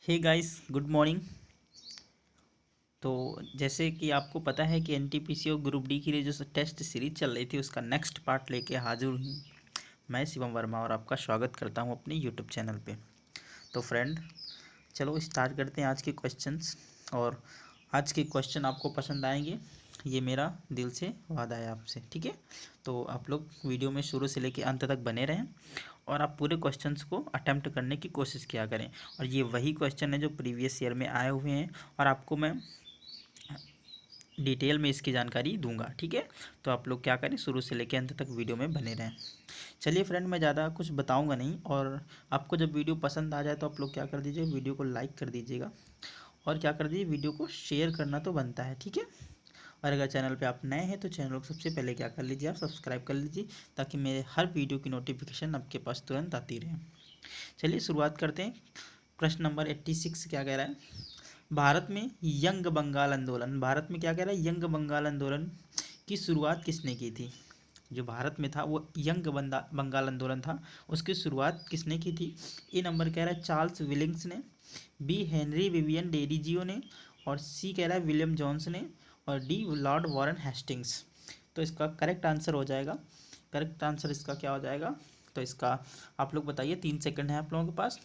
Hey guys, good morning. तो जैसे कि आपको पता है कि एनटीपीसी और ग्रुप डी के लिए जो टेस्ट सीरीज चल रही थी उसका नेक्स्ट पार्ट लेके हाजिर हूँ। मैं शिवम वर्मा और आपका स्वागत करता हूँ अपने यूट्यूब चैनल पे। तो फ्रेंड, चलो स्टार्ट करते हैं आज के क्वेश्चंस। और आज के क्वेश्चन आपको पसंद आएंगे, ये मेरा दिल से वादा है आपसे, ठीक है। तो आप लोग वीडियो में शुरू से लेकर अंत तक बने रहें और आप पूरे क्वेश्चंस को अटेम्प्ट करने की कोशिश किया करें। और ये वही क्वेश्चन है जो प्रीवियस ईयर में आए हुए हैं और आपको मैं डिटेल में इसकी जानकारी दूंगा, ठीक है। तो आप लोग क्या करें, शुरू से लेकर अंत तक वीडियो में बने रहें। चलिए फ्रेंड, मैं ज़्यादा कुछ बताऊंगा नहीं, और आपको जब वीडियो पसंद आ जाए तो आप लोग क्या कर दीजिए, वीडियो को लाइक कर दीजिएगा और क्या कर दीजिए, वीडियो को शेयर करना तो बनता है, ठीक है। और अगर चैनल पे आप नए हैं तो चैनल को सबसे पहले क्या कर लीजिए, आप सब्सक्राइब कर लीजिए ताकि मेरे हर वीडियो की नोटिफिकेशन आपके पास तुरंत आती रहे। चलिए शुरुआत करते हैं। प्रश्न नंबर 86 क्या कह रहा है, भारत में यंग बंगाल आंदोलन, भारत में क्या कह रहा है, यंग बंगाल आंदोलन की शुरुआत किसने की थी। जो भारत में था वो यंग बंगाल आंदोलन था, उसकी शुरुआत किसने की थी। ए नंबर कह रहा है चार्ल्स विलिंग्स ने, बी हेनरी विवियन डेरिजियो ने, और सी कह रहा है विलियम जॉन्स ने, और डी लॉर्ड वॉरेन हेस्टिंग्स। तो इसका करेक्ट आंसर हो जाएगा, करेक्ट आंसर इसका क्या हो जाएगा, तो इसका आप लोग बताइए, 3 सेकंड है आप लोगों के पास।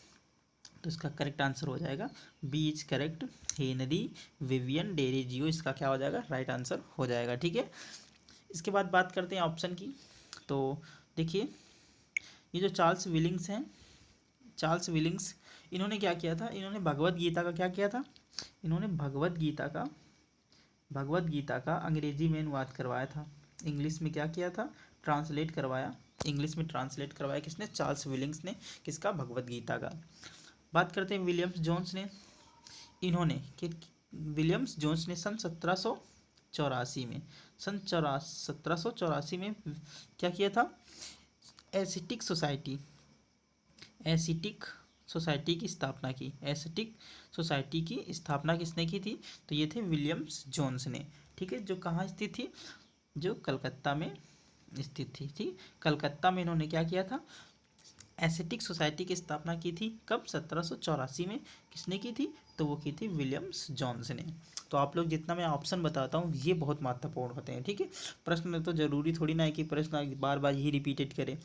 तो इसका करेक्ट आंसर हो जाएगा B is correct, Henry Vivian Derozio इसका क्या हो जाएगा, राइट आंसर हो जाएगा, ठीक है। इसके बाद बात करते हैं ऑप्शन की। तो देखिए, ये जो चार्ल्स विलिंग्स हैं, चार्ल्स विलिंग्स, इन्होंने क्या किया था, इन्होंने भगवत गीता का क्या किया था, इन्होंने भगवत गीता का अंग्रेजी में अनुवाद करवाया था। इंग्लिश में क्या किया था, ट्रांसलेट करवाया, इंग्लिश में ट्रांसलेट करवाया किसने, चार्ल्स विलिंग्स ने, किसका, भगवत गीता का। बात करते हैं विलियम्स जोन्स ने, इन्होंने विलियम्स जोन्स ने सन 1784 में, सन 1784 में क्या किया था, एसिटिक सोसाइटी, एसिटिक सोसाइटी की स्थापना की, एसिटिक सोसाइटी की स्थापना किसने की थी, तो ये थे विलियम्स जोन्स ने, ठीक है। जो कहाँ स्थित थी, जो कलकत्ता में स्थित थी, ठीक। कलकत्ता में इन्होंने क्या किया था, एसेटिक सोसाइटी की स्थापना की थी, कब, 1784 में। किसने की थी, तो वो की थी विलियम्स जॉन्स ने। तो आप लोग जितना मैं ऑप्शन बताता हूँ ये बहुत महत्वपूर्ण होते हैं, ठीक है। प्रश्न में तो जरूरी थोड़ी ना है कि प्रश्न बार बार ही रिपीटेड करें,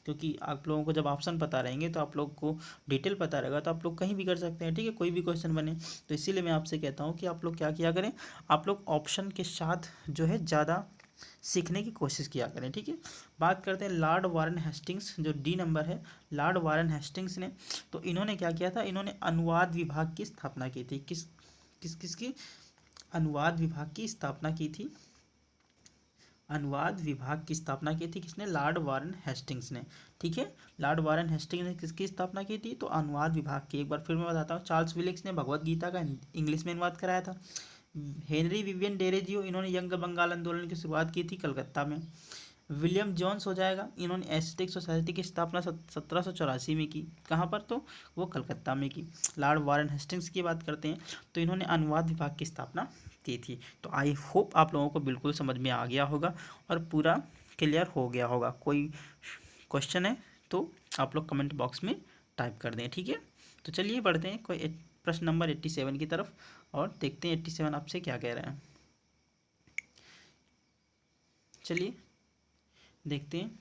क्योंकि आप लोगों को जब ऑप्शन पता रहेंगे तो आप लोग को डिटेल पता रहेगा तो आप लोग कहीं भी कर सकते हैं, ठीक है, कोई भी क्वेश्चन बने। तो इसीलिए मैं आपसे कहता हूँ कि आप लोग क्या किया करें, आप लोग ऑप्शन के साथ जो है ज़्यादा सीखने की कोशिश किया करें, ठीक है। बात करते हैं लॉर्ड वारेन हेस्टिंग्स, जो डी नंबर है, लॉर्ड वारेन हेस्टिंग्स ने, तो इन्होंने क्या किया था, इन्होंने अनुवाद विभाग की स्थापना की थी, किसकी, अनुवाद विभाग की स्थापना की थी, अनुवाद विभाग की स्थापना की थी किसने, लॉर्ड वारेन हेस्टिंग्स ने, ठीक है। लॉर्ड वारेन हेस्टिंग्स ने किसकी स्थापना की थी, तो अनुवाद विभाग की। एक बार फिर मैं बताता हूँ, चार्ल्स विलिंग्स ने भगवत गीता का इंग्लिश में अनुवाद कराया था। हेनरी विवियन डेरेजियो, इन्होंने यंग बंगाल आंदोलन की शुरुआत की थी कलकत्ता में। विलियम जॉन्स हो जाएगा, इन्होंने एस्टेटिक सोसाइटी की स्थापना 1784 में की, कहाँ पर, तो वो कलकत्ता में की। लॉर्ड वारेन हेस्टिंग्स की बात करते हैं तो इन्होंने अनुवाद विभाग की स्थापना की थी। तो आई होप आप लोगों को बिल्कुल समझ में आ गया होगा और पूरा क्लियर हो गया होगा। कोई क्वेश्चन है तो आप लोग कमेंट बॉक्स में टाइप कर दें, ठीक है। तो चलिए बढ़ते हैं कोई प्रश्न नंबर 87 की तरफ और देखते हैं 87 आपसे क्या कह रहे हैं। चलिए देखते हैं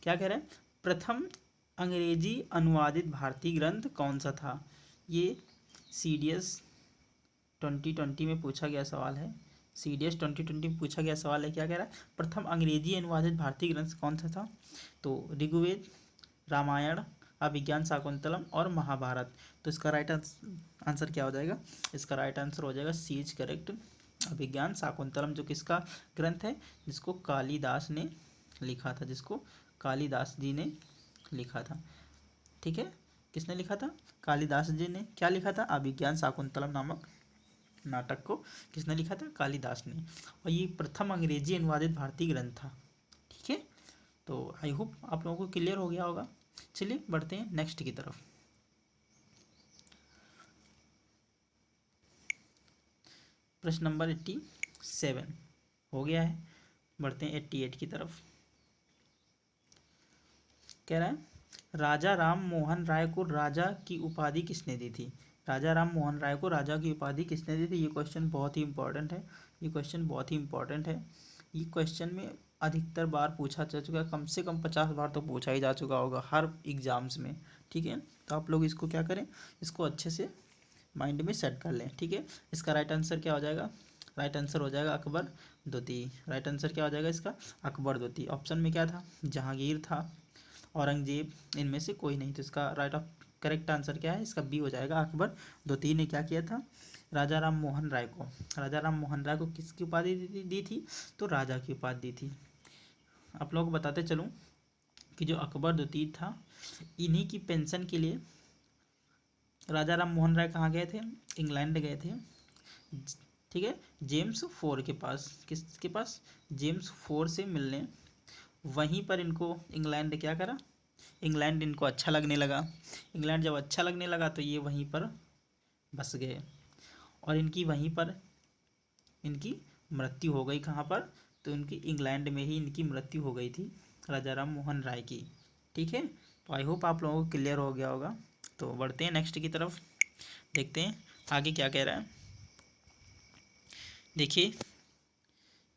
क्या कह रहा है, प्रथम अंग्रेजी अनुवादित भारतीय ग्रंथ कौन सा था। ये CDS 2020 में पूछा गया सवाल है, CDS 2020 में पूछा गया सवाल है। क्या कह रहा है, प्रथम अंग्रेजी अनुवादित भारतीय ग्रंथ कौन सा था, तो ऋग्वेद, रामायण, अभिज्ञान शाकुंतलम और महाभारत। तो इसका राइट आंसर क्या हो जाएगा, इसका राइट आंसर हो जाएगा सी इज करेक्ट, अभिज्ञान शाकुंतलम, जो किसका ग्रंथ है, जिसको कालिदास ने लिखा था, जिसको कालिदास जी ने लिखा था, ठीक है। किसने लिखा था, कालिदास जी ने क्या लिखा था, अभिज्ञान शाकुंतलम नामक नाटक को किसने लिखा था, कालिदास ने। और ये प्रथम अंग्रेजी अनुवादित भारतीय ग्रंथ था, ठीक है। तो आई होप आप लोगों को क्लियर हो गया होगा। चलिए बढ़ते हैं नेक्स्ट की तरफ। प्रश्न नंबर 87 हो गया है, बढ़ते हैं 88 की तरफ। कह रहा है राजा राम मोहन राय को राजा की उपाधि किसने दी थी? राजा राम मोहन राय को राजा की उपाधि किसने दी थी? ये क्वेश्चन बहुत ही इंपॉर्टेंट है। ये क्वेश्चन बहुत ही इंपॉर्टेंट है। ये क्वेश्चन में अधिकतर बार पूछा जा चुका है, कम से कम 50 बार तो पूछा ही जा चुका होगा हर एग्जाम्स में। ठीक है, तो आप लोग इसको क्या करें, इसको अच्छे से माइंड में सेट कर लें। ठीक है, इसका राइट आंसर क्या हो जाएगा? राइट आंसर हो जाएगा अकबर द्वितीय। राइट आंसर क्या हो जाएगा इसका? अकबर द्वितीय। ऑप्शन में क्या था? जहांगीर था, औरंगजेब, इनमें से कोई नहीं। तो इसका राइट ऑफ करेक्ट आंसर क्या है? इसका बी हो जाएगा। अकबर द्वितीय ने क्या किया था? राजा राम मोहन राय को, राजा राम मोहन राय को किसकी उपाधि दी थी? तो राजा की उपाधि दी थी। आप लोगों को बताते चलूँ कि जो अकबर द्वितीय था, इन्हीं की पेंशन के लिए राजा राम मोहन राय कहाँ गए थे? इंग्लैंड गए थे। ठीक है, जेम्स फोर के पास। किसके पास? जेम्स फोर से मिलने। वहीं पर इनको इंग्लैंड क्या करा? इंग्लैंड इनको अच्छा लगने लगा। इंग्लैंड जब अच्छा लगने लगा तो ये वहीं पर बस गए और इनकी वहीं पर इनकी मृत्यु हो गई। कहाँ पर? तो इनकी इंग्लैंड में ही इनकी मृत्यु हो गई थी, राजा राम मोहन राय की। ठीक है, तो आई होप आप लोगों को क्लियर हो गया होगा। तो बढ़ते हैं नेक्स्ट की तरफ, देखते हैं आगे क्या कह रहा है। देखिए,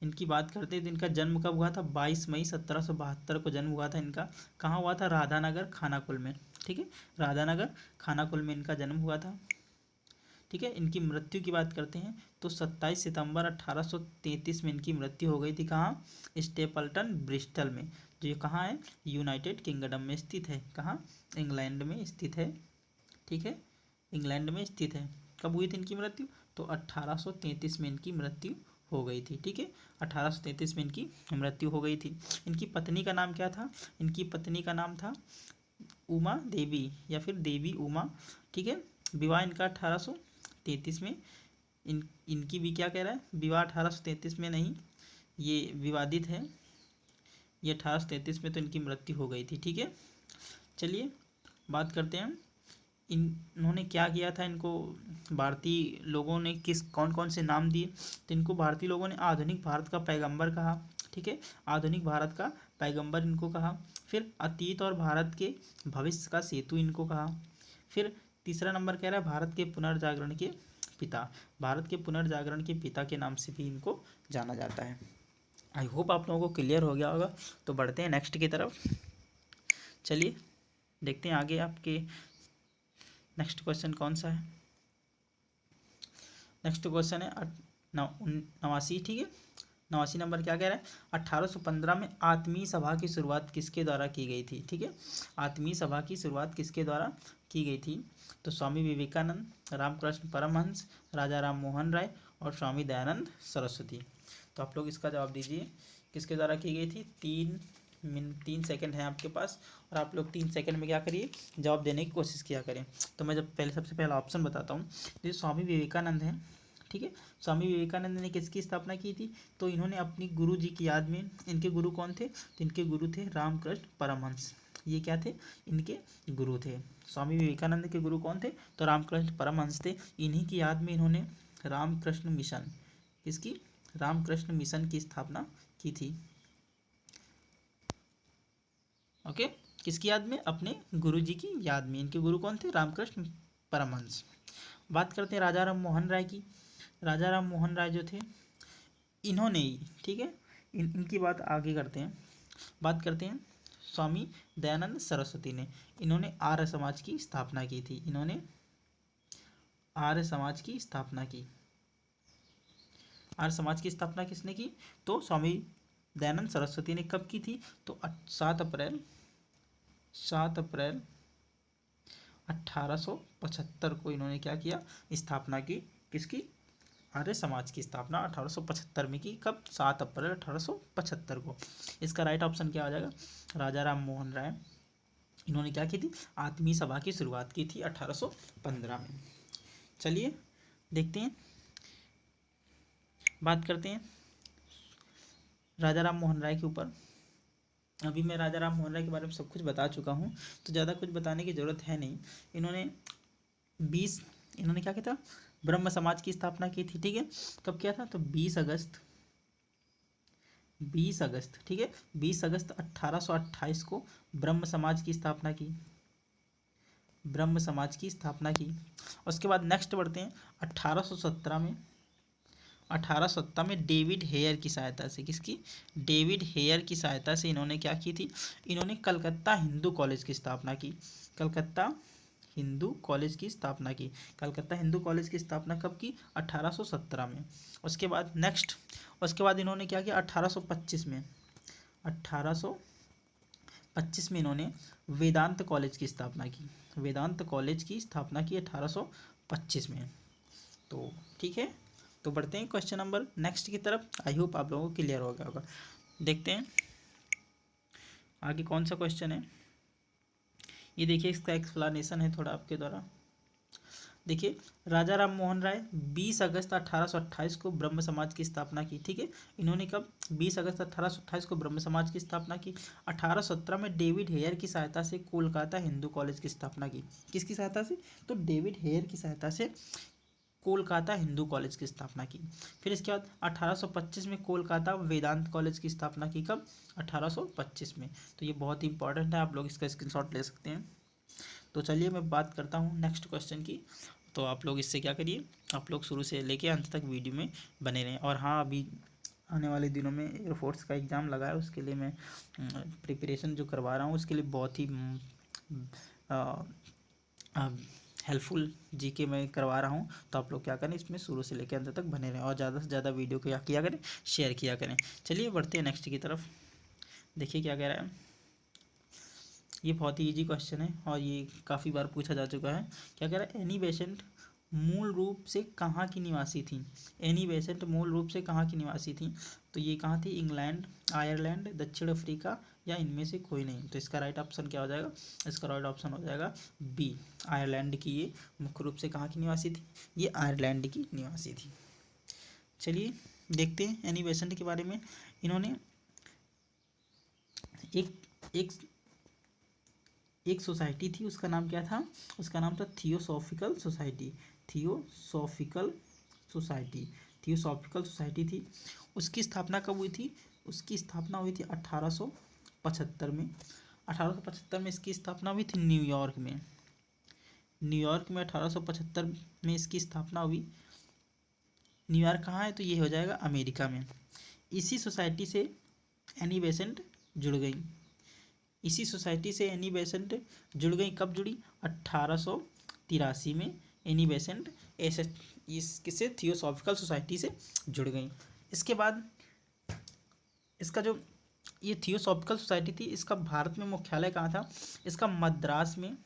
इनकी बात करते हैं तो इनका जन्म कब हुआ था? 22 मई 1772 को जन्म हुआ था इनका। कहाँ हुआ था? राधानगर खानाकुल में। ठीक है, राधानगर खानाकुल में इनका जन्म हुआ था। ठीक है, इनकी मृत्यु की बात करते हैं तो 27 सितंबर 1833 में इनकी मृत्यु हो गई थी। कहाँ? स्टेपल्टन ब्रिस्टल में, जो ये कहाँ है? यूनाइटेड किंगडम में स्थित है। कहाँ? इंग्लैंड में स्थित है। ठीक है, इंग्लैंड में स्थित है। कब हुई थी इनकी मृत्यु? तो 1833 में इनकी मृत्यु हो गई थी। ठीक है, 1833 में इनकी मृत्यु हो गई थी। इनकी पत्नी का नाम क्या था? इनकी पत्नी का नाम था उमा देवी या फिर देवी उमा। ठीक है, विवाह इनका 1833 में। इनकी भी क्या कह रहा है? विवाह 1833 में नहीं, ये विवादित है। ये 1833 में तो इनकी मृत्यु हो गई थी। ठीक है, चलिए बात करते हैं इन्होंने क्या किया था। इनको भारतीय लोगों ने किस कौन कौन से नाम दिए? तो इनको भारतीय लोगों ने आधुनिक भारत का पैगंबर कहा। ठीक है, आधुनिक भारत का पैगंबर इनको कहा। फिर अतीत और भारत के भविष्य का सेतु इनको कहा। फिर तीसरा नंबर कह रहा है भारत के पुनर्जागरण के पिता। भारत के पुनर्जागरण के पिता के नाम से भी इनको जाना जाता है। आई होप आप लोगों को क्लियर हो गया होगा। तो बढ़ते हैं नेक्स्ट की तरफ, चलिए देखते हैं आगे आपके नेक्स्ट क्वेश्चन कौन सा है। नेक्स्ट क्वेश्चन है 89। ठीक है, 89 नंबर क्या कह रहा है? 1815 में आत्मीय सभा की शुरुआत किसके द्वारा की गई थी? ठीक है, आत्मीय सभा की शुरुआत किसके द्वारा की गई थी? तो स्वामी विवेकानंद, रामकृष्ण परमहंस, राजा राम मोहन राय और स्वामी दयानंद सरस्वती। तो आप लोग इसका जवाब दीजिए, किसके द्वारा की गई थी? 3 सेकंड है आपके पास और आप लोग 3 सेकंड में क्या करिए? जवाब देने की कोशिश किया करें। तो मैं जब पहले सबसे पहला ऑप्शन बताता हूँ। जो स्वामी विवेकानंद हैं, ठीक है, स्वामी विवेकानंद ने किसकी स्थापना की थी? तो इन्होंने अपनी गुरु जी की याद में, इनके गुरु कौन थे? तो इनके गुरु थे रामकृष्ण परमहंस। ये क्या थे? इनके गुरु थे। स्वामी विवेकानंद के गुरु कौन थे? तो रामकृष्ण परमहंस थे। इन्हीं की याद में इन्होंने रामकृष्ण मिशन, किसकी? रामकृष्ण मिशन की स्थापना की थी। ओके, किसकी याद में? अपने गुरु जी की याद में। इनके गुरु कौन थे? रामकृष्ण परमहंस। बात करते हैं राजा राम मोहन राय की। राजा राम मोहन राय जो थे, इन्होंने ही, ठीक है, इनकी बात आगे करते हैं। बात करते हैं स्वामी दयानंद सरस्वती ने। इन्होंने आर्य समाज की स्थापना की थी। इन्होंने आर्य समाज की स्थापना की। आर्य समाज की स्थापना किसने की? तो स्वामी दयानंद सरस्वती ने। कब की थी? तो 7 अप्रैल 1875 को इन्होंने क्या किया? स्थापना की। किसकी? आर्य समाज की स्थापना 1875 में की। कब? 7 अप्रैल 1875 को। इसका राइट ऑप्शन क्या आ जाएगा? राजा राम मोहन राय। इन्होंने क्या की थी? आत्मीय सभा की शुरुआत की थी 1815 में। चलिए देखते हैं, बात करते हैं राजा राम मोहन राय के ऊपर। अभी मैं राजा राम मोहन राय के बारे में सब कुछ बता चुका हूँ, तो ज़्यादा कुछ बताने की ज़रूरत है नहीं। इन्होंने क्या किया था? ब्रह्म समाज की स्थापना की थी। ठीक है, कब किया था? तो 20 अगस्त 20 अगस्त, ठीक है, 20 अगस्त 1828 को ब्रह्म समाज की स्थापना की, ब्रह्म समाज की स्थापना की। उसके बाद नेक्स्ट बढ़ते हैं 1817 में, 1817 में डेविड हेयर की सहायता से, किसकी, डेविड हेयर की सहायता से इन्होंने क्या की थी, इन्होंने कलकत्ता हिंदू कॉलेज की स्थापना की, कलकत्ता हिंदू कॉलेज की स्थापना की। कलकत्ता हिंदू कॉलेज की स्थापना कब की, 1817 में। उसके बाद नेक्स्ट, उसके बाद इन्होंने क्या किया 1825 में, 1825 में इन्होंने वेदांत कॉलेज की स्थापना की, वेदांत कॉलेज की स्थापना की 1825 में। तो ठीक है, तो बढ़ते हैं क्वेश्चन नंबर नेक्स्ट की तरफ। आई होप आप लोगों को क्लियर हो गया होगा। देखते हैं आगे कौन सा क्वेश्चन है। ये देखिए, इसका एक्सप्लेनेशन है थोड़ा आपके द्वारा। देखिए, राजा राम मोहन राय 20 अगस्त 1828 को ब्रह्म समाज की स्थापना की, ठीक है। इन्होंने कब, 20 अगस्त 1828 को ब्रह्म समाज की स्थापना की। 1817 में डेविड हेयर की सहायता से कोलकाता हिंदू कॉलेज की स्थापना की। किसकी सहायता से, तो डेविड हेयर की सहायता से कोलकाता हिंदू कॉलेज की स्थापना की। फिर इसके बाद 1825 में कोलकाता वेदांत कॉलेज की स्थापना की, कब, 1825 में। तो ये बहुत ही इंपॉर्टेंट है, आप लोग इसका स्क्रीनशॉट ले सकते हैं। तो चलिए मैं बात करता हूँ नेक्स्ट क्वेश्चन की। तो आप लोग इससे क्या करिए, आप लोग शुरू से लेके अंत तक वीडियो में बने रहें। और हाँ, अभी आने वाले दिनों में एयरफोर्स का एग्ज़ाम लगा है, उसके लिए मैं प्रिपरेशन जो करवा रहा हूँ उसके लिए बहुत ही हेल्पफुल जीके मैं करवा रहा हूँ। तो आप लोग क्या करें, इसमें शुरू से लेकर अंत तक बने रहें और ज़्यादा से ज़्यादा वीडियो को किया करें, शेयर किया करें। चलिए बढ़ते हैं नेक्स्ट की तरफ। देखिए क्या कह रहा है, ये बहुत ही इजी क्वेश्चन है और ये काफ़ी बार पूछा जा चुका है। क्या कह रहा है, एनी बेसेंट मूल रूप से कहाँ की निवासी थी, एनी बेसेंट मूल रूप से कहाँ की निवासी थी। तो ये कहाँ थी, इंग्लैंड, आयरलैंड, दक्षिण अफ्रीका या इनमें से कोई नहीं। तो इसका राइट ऑप्शन क्या हो जाएगा, इसका राइट ऑप्शन हो जाएगा बी, आयरलैंड की। ये मुख्य रूप से कहाँ की निवासी थी, ये आयरलैंड की निवासी थी। चलिए देखते हैं एनी बेसेंट के बारे में। इन्होंने एक एक एक सोसाइटी थी, उसका नाम क्या था, उसका नाम था theosophical society, theosophical society, theosophical society थी। उसकी स्थापना कब हुई थी, उसकी स्थापना हुई थी 1875 में। 1875 में इसकी स्थापना हुई थी न्यूयॉर्क में, न्यूयॉर्क में 1875 में इसकी स्थापना हुई। न्यूयॉर्क कहाँ है, तो ये हो जाएगा अमेरिका में। इसी सोसाइटी से एनी बेसेंट जुड़ गई, इसी सोसाइटी से एनी बेसेंट जुड़ गई। कब जुड़ी, 1883 में एनी बेसेंट ऐसे किससे, थियोसॉफिकल सोसाइटी से जुड़ गई। इसके बाद इसका जो ये थियोसॉफिकल सोसाइटी थी, इसका भारत में मुख्यालय कहाँ था, इसका मद्रास में,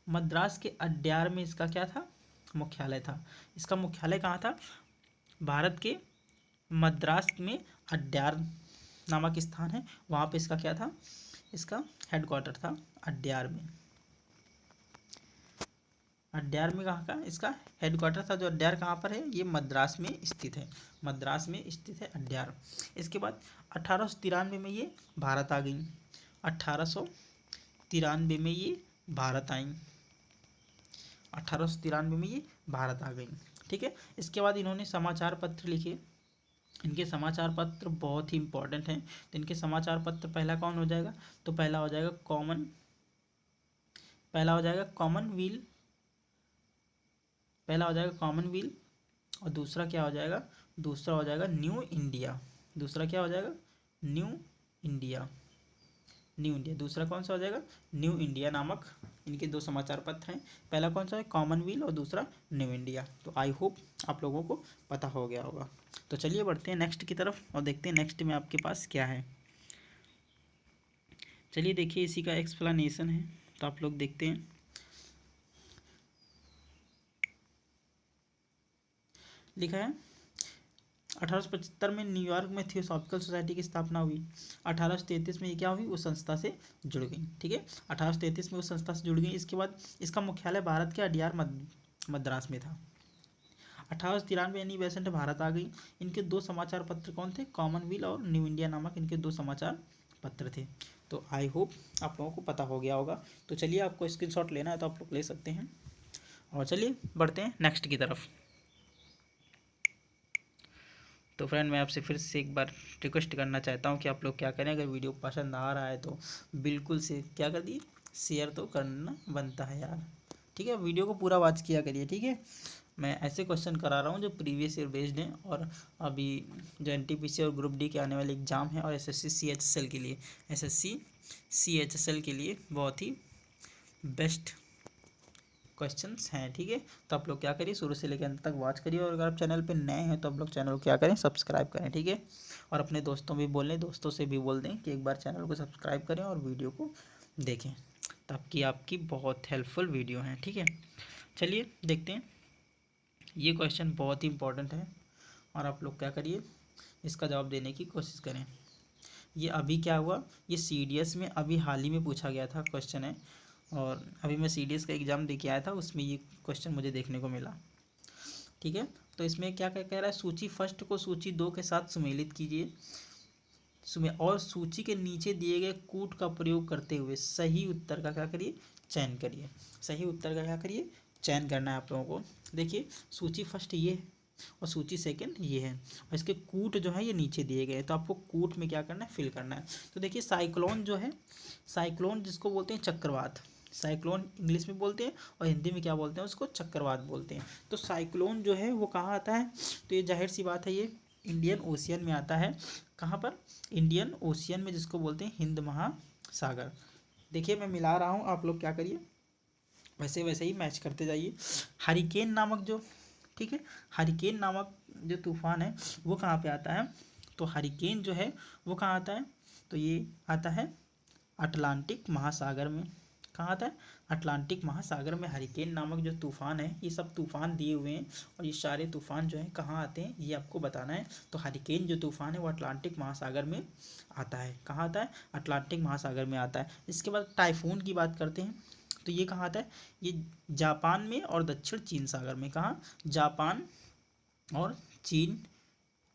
मद्रास के अड्यार में इसका क्या था, मुख्यालय था। इसका मुख्यालय कहाँ था, भारत के मद्रास में अड्यार नामक स्थान है, वहाँ पे इसका क्या था, इसका हेडक्वार्टर था अड्यार में। अड्यार में कहाँ का इसका हेडक्वार्टर था, जो अड्यार कहाँ पर है, ये मद्रास में स्थित है, मद्रास में स्थित है अड्यार। इसके बाद 1893 में ये भारत आ गई, 1893 में ये भारत आई, 1893 में ये भारत आ गई, ठीक है। इसके बाद इन्होंने समाचार पत्र लिखे, इनके समाचार पत्र बहुत ही इंपॉर्टेंट हैं। तो इनके समाचार पत्र पहला कौन हो जाएगा, तो पहला हो जाएगा कॉमनवेल, पहला हो जाएगा कॉमनवेल और दूसरा क्या हो जाएगा, दूसरा हो जाएगा न्यू इंडिया, दूसरा क्या हो जाएगा, न्यू इंडिया, न्यू इंडिया। दूसरा कौन सा हो जाएगा, न्यू इंडिया नामक इनके दो समाचार पत्र हैं। पहला कौन सा है, कॉमनवेल और दूसरा न्यू इंडिया। तो आई होप आप लोगों को पता हो गया होगा। तो चलिए बढ़ते हैं नेक्स्ट की तरफ और देखते हैं नेक्स्ट में आपके पास क्या है। चलिए देखिए, इसी का एक्सप्लेनेशन है, तो आप लोग देखते हैं। लिखा है 1875 में न्यूयॉर्क में थियोसॉफिकल सोसाइटी की स्थापना हुई। 1833 में ये क्या हुई, उस संस्था से जुड़ गई, ठीक है। 1833 में उस संस्था से जुड़ गई। इसके बाद इसका मुख्यालय भारत के अड्यार मद्रास में था। 1893 एनी बेसेंट भारत आ गई। इनके दो समाचार पत्र कौन थे, कॉमनवेल और न्यू इंडिया नामक इनके दो समाचार पत्र थे। तो आई होप आप लोगों को पता हो गया होगा। तो चलिए, आपको स्क्रीनशॉट लेना है तो आप लोग ले सकते हैं। और चलिए बढ़ते हैं नेक्स्ट की तरफ। तो फ्रेंड मैं आपसे फिर से एक बार रिक्वेस्ट करना चाहता हूँ कि आप लोग क्या करें, अगर वीडियो पसंद आ रहा है तो बिल्कुल से क्या कर दिए, शेयर तो करना बनता है यार, ठीक है। वीडियो को पूरा वॉच किया करिए, ठीक है। मैं ऐसे क्वेश्चन करा रहा हूँ जो प्रीवियस ईयर बेस्ड हैं, और अभी जो एनटीपीसी और ग्रुप डी के आने वाले एग्ज़ाम है, और एसएससी सीएचएसएल के लिए, एसएससी सीएचएसएल के लिए बहुत ही बेस्ट क्वेश्चंस हैं, ठीक है। तो आप लोग क्या करिए, शुरू से लेकर अंत तक वॉच करिए, और अगर आप चैनल पे नए हैं तो आप लोग चैनल को क्या करें, सब्सक्राइब करें, ठीक है। और अपने दोस्तों भी बोलें, दोस्तों से भी बोल दें कि एक बार चैनल को सब्सक्राइब करें और वीडियो को देखें, ताकि आपकी बहुत हेल्पफुल वीडियो है, ठीक है। चलिए देखते हैं, ये क्वेश्चन बहुत ही इंपॉर्टेंट है, और आप लोग क्या करिए, इसका जवाब देने की कोशिश करें। ये अभी क्या हुआ, ये सीडीएस में अभी हाल ही में पूछा गया था क्वेश्चन है, और अभी मैं सीडीएस का एग्ज़ाम दे के आया था, उसमें ये क्वेश्चन मुझे देखने को मिला, ठीक है। तो इसमें क्या क्या कह रहा है, सूची फर्स्ट को सूची 2 के साथ सुमेलित कीजिए, और सूची के नीचे दिए गए कूट का प्रयोग करते हुए सही उत्तर का क्या करिए, चयन करिए। सही उत्तर का क्या करिए, चयन करना है आप लोगों को। देखिए सूची फर्स्ट ये है, और सूची सेकंड ये है, और इसके कूट जो है ये नीचे दिए गए हैं, तो आपको कूट में क्या करना है, फिल करना है। तो देखिए साइक्लोन जो है, साइक्लोन जिसको बोलते हैं चक्रवात, साइक्लोन इंग्लिश में बोलते हैं, और हिंदी में क्या बोलते हैं, उसको चक्रवात बोलते हैं। तो साइक्लोन जो है वो कहाँ आता है, तो ये जाहिर सी बात है, ये इंडियन ओशियन में आता है। कहाँ पर, इंडियन ओशियन में, जिसको बोलते हैं हिंद महासागर। देखिए मैं मिला रहा हूँ, आप लोग क्या करिए, वैसे वैसे ही मैच करते जाइए। हरिकेन नामक जो, ठीक है, हरिकेन नामक जो तूफान है वो कहाँ पे आता है, तो हरिकेन जो है वो कहाँ आता है, तो ये आता है अटलांटिक महासागर में। कहाँ आता है, अटलांटिक महासागर में हरिकेन नामक जो तूफान है, ये सब तूफान दिए हुए हैं, और ये सारे तूफान जो है कहाँ आते हैं ये आपको बताना है। तो हरिकेन जो तूफान है वो अटलांटिक महासागर में आता है। कहाँ आता है, अटलांटिक महासागर में आता है। इसके बाद टाइफून की बात करते हैं, तो ये कहाँ आता है, ये जापान में और दक्षिण चीन सागर में। कहाँ, जापान और चीन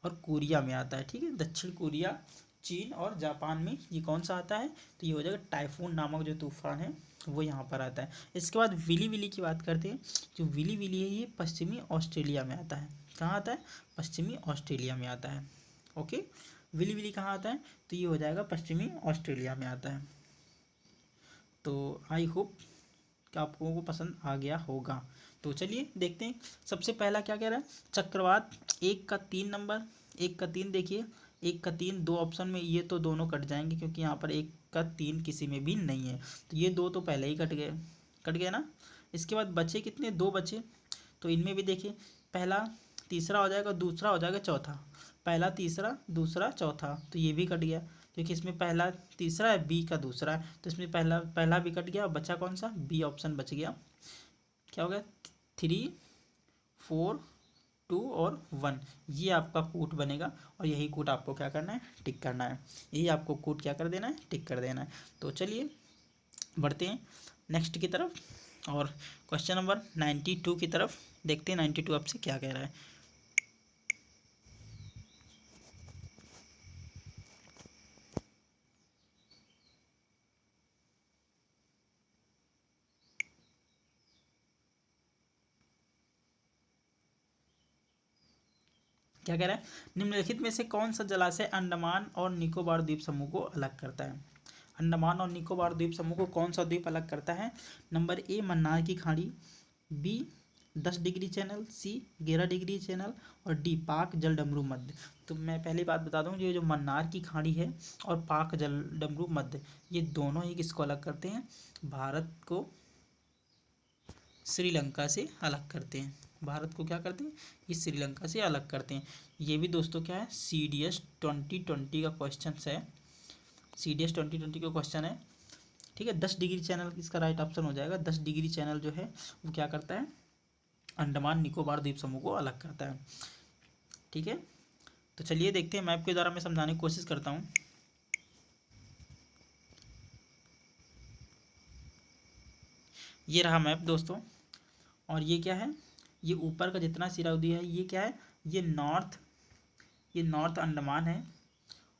और कोरिया में आता है, ठीक है। दक्षिण कोरिया, चीन और जापान में ये कौन सा आता है, तो ये हो जाएगा टाइफून नामक जो तूफान है वो यहाँ पर आता है। इसके बाद विली विली की बात करते हैं, जो विली विली है ये पश्चिमी ऑस्ट्रेलिया में आता है। कहाँ आता है, पश्चिमी ऑस्ट्रेलिया में आता है, ओके। विली विली कहाँ आता है, तो ये हो जाएगा पश्चिमी ऑस्ट्रेलिया में आता है। तो आई होप कि आप लोगों को पसंद आ गया होगा। तो चलिए देखते हैं, सबसे पहला क्या कह रहा है, चक्रवात 1 का 3 नंबर, 1 का 3 देखिए, 1 का 3 दो ऑप्शन में, ये तो दोनों कट जाएंगे क्योंकि यहाँ पर 1 का 3 किसी में भी नहीं है, तो ये दो तो पहले ही कट गए ना। इसके बाद बचे कितने, 2 बचे, तो इनमें भी देखिए, पहला तीसरा हो जाएगा, दूसरा हो जाएगा चौथा, पहला तीसरा दूसरा चौथा, तो ये भी कट गया, क्योंकि इसमें पहला तीसरा है, बी का दूसरा है, तो इसमें पहला पहला भी कट गया, बचा कौन सा, बी ऑप्शन बच गया। क्या हो गया, 3, 4, 2 और 1, ये आपका कूट बनेगा, और यही कूट आपको क्या करना है, टिक करना है। यही आपको कूट क्या कर देना है, टिक कर देना है। तो चलिए बढ़ते हैं नेक्स्ट की तरफ, और क्वेश्चन नंबर 92 की तरफ देखते हैं, 92 आपसे क्या कह रहा है। क्या कह रहा है, निम्नलिखित में से कौन सा जलाशय अंडमान और निकोबार द्वीप समूह को अलग करता है। अंडमान और निकोबार द्वीप समूह को कौन सा द्वीप अलग करता है, नंबर ए मन्नार की खाड़ी, बी 10 डिग्री चैनल, सी 11 डिग्री चैनल, और डी पाक जलडमरू मध्य। तो मैं पहली बात बता दूं, ये जो मन्नार की खाड़ी है और पाक जलडमरू मध्य, ये दोनों ही किसको अलग करते हैं, भारत को श्रीलंका से अलग करते हैं। भारत को क्या करते हैं, ये श्रीलंका से अलग करते हैं। ये भी दोस्तों क्या है, CDS 2020 का क्वेश्चन है, CDS 2020 का क्वेश्चन है, ठीक है। 10 डिग्री चैनल इसका राइट ऑप्शन हो जाएगा। 10 डिग्री चैनल जो है वो क्या करता है, अंडमान निकोबार द्वीप समूह को अलग करता है, ठीक है। तो चलिए देखते हैं, मैप के द्वारा मैं समझाने की कोशिश करता हूँ। ये रहा मैप दोस्तों, और ये क्या है, ये ऊपर का जितना सिराउदी है ये क्या है, ये नॉर्थ अंडमान है,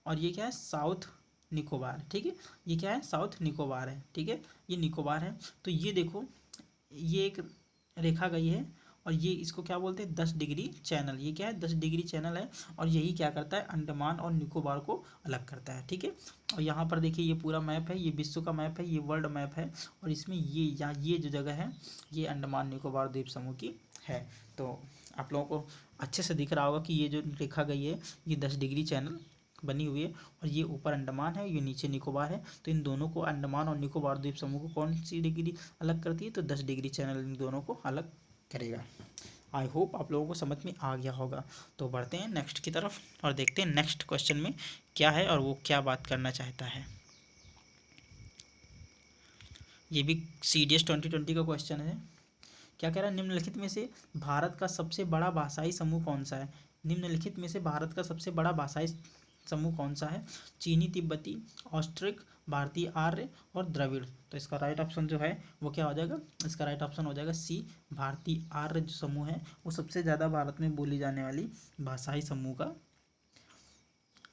और ये क्या है, साउथ निकोबार, ठीक है। ये क्या है, साउथ निकोबार है, ठीक है, ये निकोबार है। तो ये देखो, ये एक रेखा गई है, और ये इसको क्या बोलते हैं 10 डिग्री चैनल। ये क्या है 10 डिग्री चैनल है और यही क्या करता है अंडमान और निकोबार को अलग करता है। ठीक है, और यहाँ पर देखिए ये पूरा मैप है, ये विश्व का मैप है, ये वर्ल्ड मैप है और इसमें ये यहाँ ये जो जगह है ये अंडमान निकोबार द्वीप समूह की है। तो आप लोगों को अच्छे से दिख रहा होगा कि ये जो रेखा गई है ये 10 डिग्री चैनल बनी हुई है और ये ऊपर अंडमान है, ये नीचे निकोबार है। तो इन दोनों को अंडमान और निकोबार द्वीप समूह को कौन सी डिग्री अलग करती है? तो 10 डिग्री चैनल इन दोनों को अलग करेगा। आई होप आप लोगों को समझ में आ गया होगा। तो बढ़ते हैं नेक्स्ट की तरफ और देखते हैं नेक्स्ट क्वेश्चन में क्या है और वो क्या बात करना चाहता है। ये भी CDS 2020 का क्वेश्चन है। क्या कह रहा है? निम्नलिखित में से भारत का सबसे बड़ा भाषाई समूह कौन सा है? निम्नलिखित में से भारत का सबसे बड़ा भाषाई समूह कौन सा है? चीनी तिब्बती, ऑस्ट्रिक, भारतीय आर्य और द्रविड़। तो इसका राइट ऑप्शन जो है वो क्या हो जाएगा? इसका राइट ऑप्शन हो जाएगा सी, भारतीय आर्य जो समूह है वो सबसे ज़्यादा भारत में बोली जाने वाली भाषाई समूह का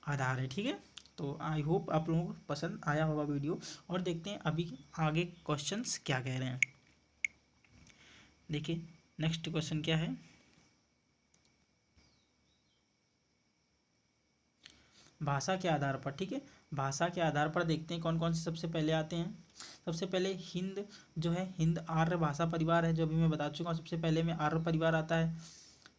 आधार है। ठीक है, तो आई होप आप लोगों को पसंद आया होगा वीडियो। और देखते हैं अभी आगे क्वेश्चंस क्या कह रहे हैं। देखिए नेक्स्ट क्वेश्चन क्या है। भाषा के आधार पर, ठीक है, भाषा के आधार पर देखते हैं कौन कौन से सबसे पहले आते हैं। सबसे पहले हिंद जो है, हिंद आर्य भाषा परिवार है जो अभी मैं बता चुका हूँ। सबसे पहले में आर्य परिवार आता है।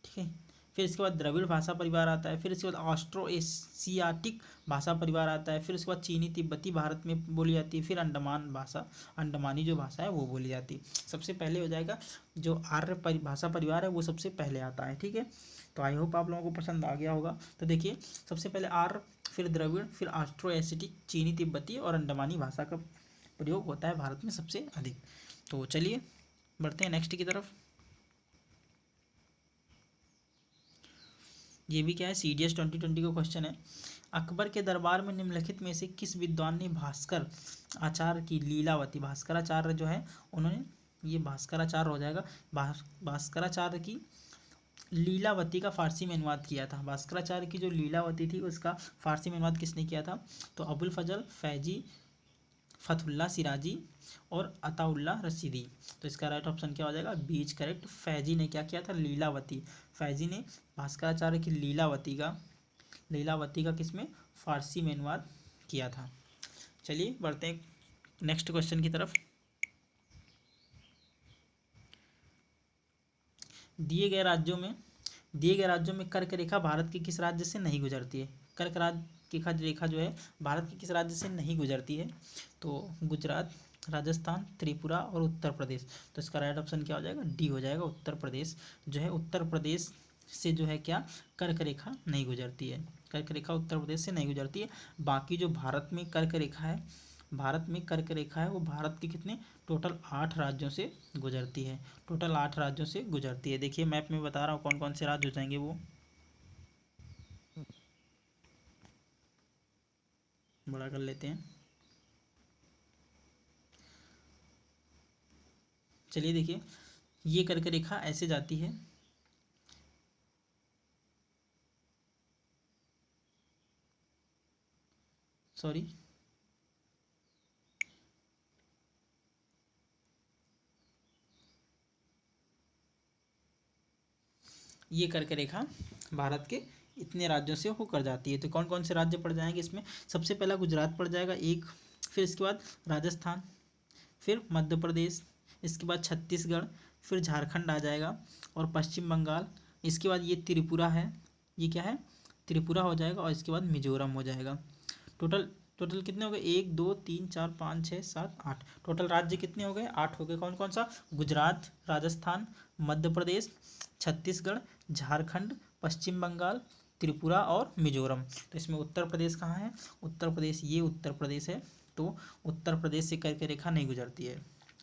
ठीक है, फिर इसके बाद द्रविड़ भाषा परिवार आता है, फिर इसके बाद ऑस्ट्रो एशियाटिक भाषा परिवार आता है, फिर उसके बाद चीनी तिब्बती भारत में बोली जाती है, फिर अंडमान भाषा, अंडमानी जो भाषा है वो बोली जाती है। सबसे पहले हो जाएगा जो आर्य भाषा परिवार है वो सबसे पहले आता है। ठीक है, तो आई होप आप लोगों को पसंद आ गया होगा। तो देखिए सबसे पहले आर्य, फिर द्रविड़, फिर ऑस्ट्रो एशियाटिक, चीनी तिब्बती और अंडमानी भाषा का प्रयोग होता है भारत में सबसे अधिक। तो चलिए बढ़ते हैं नेक्स्ट की तरफ। ये भी क्या है CDS 2020 का क्वेश्चन है। अकबर के दरबार में निम्नलिखित में से किस विद्वान ने भास्कर आचार्य की लीलावती, भास्कराचार्य जो है उन्होंने, ये भास्कराचार्य हो जाएगा, भास्कराचार्य की लीलावती का फारसी में अनुवाद किया था। भास्कराचार्य की जो लीलावती थी उसका फारसी में अनुवाद किसने किया था? तो अबुल फजल फैजी, फतहुल्ला सिराजी और अताउल्ला रशीदी। तो इसका राइट ऑप्शन क्या हो जाएगा? B is correct. फैजी ने क्या किया था? लीलावती, फैजी ने भास्कराचार्य की लीलावती का किसमें? फारसी में अनुवाद किया था। चलिए बढ़ते हैं नेक्स्ट क्वेश्चन की तरफ। दिए गए राज्यों में कर्क रेखा भारत के किस राज्य से नहीं गुजरती है? कर्क रेखा जो है भारत के किस राज्य से नहीं गुजरती है? तो गुजरात, राजस्थान, त्रिपुरा और उत्तर प्रदेश। तो इसका राइट ऑप्शन क्या हो जाएगा? डी हो जाएगा, उत्तर प्रदेश जो है, उत्तर प्रदेश से जो है क्या कर्क रेखा नहीं गुजरती है। कर्क रेखा उत्तर प्रदेश से नहीं गुजरती है। बाकी जो भारत में कर्क रेखा है, भारत में कर्क रेखा है वो भारत के कितने टोटल 8 राज्यों से गुजरती है। टोटल 8 राज्यों से गुजरती है। देखिए मैप में बता रहा हूँ कौन कौन से राज्य हो जाएंगे वो। बड़ा कर लेते हैं। चलिए देखिए ये कर्क रेखा ऐसे जाती है, सॉरी ये कर्क रेखा भारत के इतने राज्यों से होकर जाती है। तो कौन कौन से राज्य पड़ जाएंगे इसमें? सबसे पहला गुजरात पड़ जाएगा एक, फिर इसके बाद राजस्थान, फिर मध्य प्रदेश, इसके बाद छत्तीसगढ़, फिर झारखंड आ जाएगा और पश्चिम बंगाल। इसके बाद ये त्रिपुरा है, ये क्या है? त्रिपुरा हो जाएगा और इसके बाद मिजोरम हो जाएगा। टोटल टोटल कितने हो गए? 1 2 3 4 5 6 7 8। टोटल राज्य कितने हो गए? 8 हो गए। कौन कौन सा? गुजरात, राजस्थान, मध्य प्रदेश, छत्तीसगढ़, झारखंड, पश्चिम बंगाल, त्रिपुरा और मिजोरम। तो इसमें उत्तर प्रदेश कहाँ है? उत्तर प्रदेश, ये उत्तर प्रदेश है। तो उत्तर प्रदेश से कर्क रेखा नहीं गुजरती है।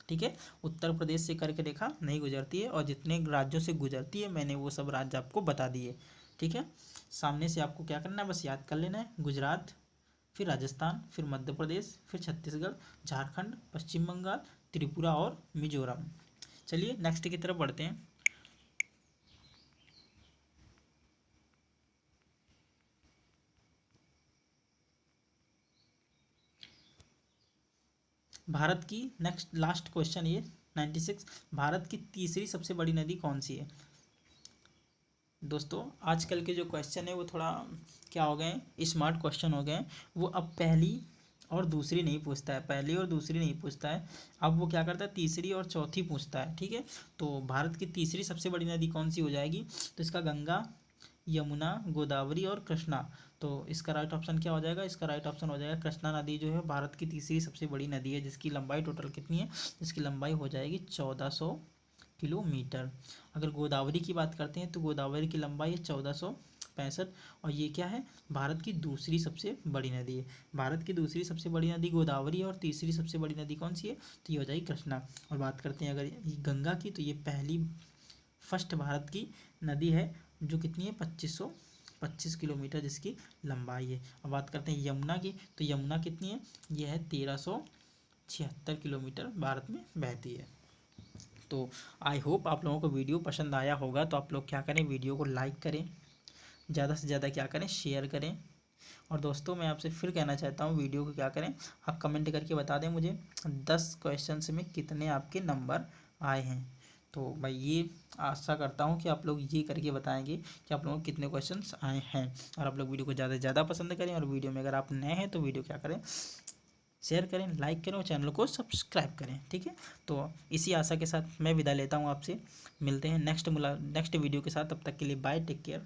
ठीक है, उत्तर प्रदेश से कर्क रेखा नहीं गुजरती है और जितने राज्यों से गुजरती है मैंने वो सब राज्य आपको बता दिए। ठीक है, सामने से आपको क्या करना है? बस याद कर लेना है। गुजरात, फिर राजस्थान, फिर मध्य प्रदेश, फिर छत्तीसगढ़, झारखंड, पश्चिम बंगाल, त्रिपुरा और मिजोरम। चलिए नेक्स्ट की तरफ बढ़ते हैं। भारत की नेक्स्ट लास्ट क्वेश्चन ये 96। भारत की तीसरी सबसे बड़ी नदी कौन सी है? दोस्तों आजकल के जो क्वेश्चन है वो थोड़ा क्या हो गए हैं, स्मार्ट क्वेश्चन हो गए हैं। वो अब पहली और दूसरी नहीं पूछता है, पहली और दूसरी नहीं पूछता है, अब वो क्या करता है, तीसरी और चौथी पूछता है। ठीक है, तो भारत की तीसरी सबसे बड़ी नदी कौन सी हो जाएगी? तो इसका गंगा, यमुना, गोदावरी और कृष्णा। तो इसका राइट ऑप्शन क्या हो जाएगा? इसका राइट ऑप्शन हो जाएगा कृष्णा नदी जो है भारत की तीसरी सबसे बड़ी नदी है, जिसकी लंबाई टोटल कितनी है? इसकी लंबाई हो जाएगी 1400 किलोमीटर। अगर गोदावरी की बात करते हैं तो गोदावरी की लंबाई है 1465, और ये क्या है? भारत की दूसरी सबसे बड़ी नदी है। भारत की दूसरी सबसे बड़ी नदी गोदावरी है, और तीसरी सबसे बड़ी नदी कौन सी है? तो ये हो जाएगी कृष्णा। और बात करते हैं अगर गंगा की, तो ये पहली फर्स्ट भारत की नदी है जो कितनी है? 2525 किलोमीटर जिसकी लंबाई है। अब बात करते हैं यमुना की, तो यमुना कितनी है? ये है 1376 किलोमीटर भारत में बहती है। तो आई होप आप लोगों को वीडियो पसंद आया होगा। तो आप लोग क्या करें, वीडियो को लाइक करें, ज़्यादा से ज़्यादा क्या करें, शेयर करें। और दोस्तों मैं आपसे फिर कहना चाहता हूँ, वीडियो को क्या करें, आप कमेंट करके बता दें मुझे 10 क्वेश्चंस में कितने आपके नंबर आए हैं। तो मैं ये आशा करता हूँ कि आप लोग ये करके बताएंगे कि आप लोगों को कितने क्वेश्चंस आए हैं। और आप लोग वीडियो को ज़्यादा से ज़्यादा पसंद करें, और वीडियो में अगर आप नए हैं तो वीडियो क्या करें, शेयर करें, लाइक करें और चैनल को सब्सक्राइब करें। ठीक है, तो इसी आशा के साथ मैं विदा लेता हूँ आपसे। मिलते हैं नेक्स्ट वीडियो के साथ, तब तक के लिए बाय, टेक केयर।